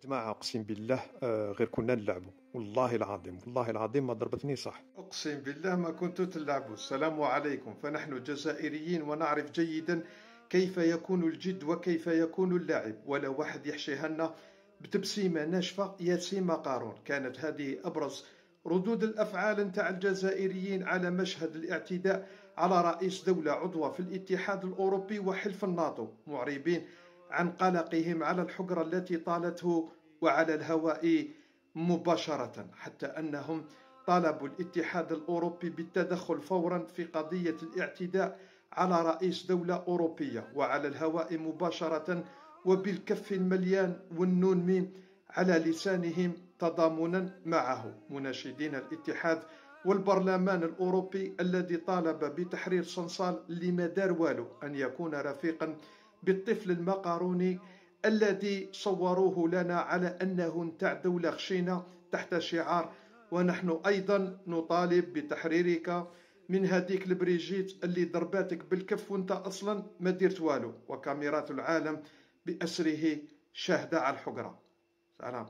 جماعة أقسم بالله غير كنا نلعبوا. والله العظيم والله العظيم ما ضربتني صح. أقسم بالله ما كنت تلعبوا. السلام عليكم. فنحن جزائريين ونعرف جيدا كيف يكون الجد وكيف يكون اللعب. ولا واحد يحشيها لنا بتبسيمة ناشفة يا سيما قارون. كانت هذه أبرز ردود الأفعال نتاع الجزائريين على مشهد الاعتداء على رئيس دولة عضوة في الاتحاد الأوروبي وحلف الناتو، معربين عن قلقهم على الحجرة التي طالته وعلى الهواء مباشرة، حتى أنهم طالبوا الاتحاد الأوروبي بالتدخل فورا في قضية الاعتداء على رئيس دولة أوروبية وعلى الهواء مباشرة وبالكف المليان والنون ميم على لسانهم تضامنا معه، مناشدين الاتحاد والبرلمان الأوروبي الذي طالب بتحرير صنصال اللي ما دار والو أن يكون رفيقا بالطفل المقاروني الذي صوروه لنا على أنه نتاع دولة خشينة تحت شعار ونحن أيضا نطالب بتحريرك من هذيك البريجيت اللي ضرباتك بالكف وانت أصلا ما ديرت والو، وكاميرات العالم بأسره شاهدة على الحجرة. سلام.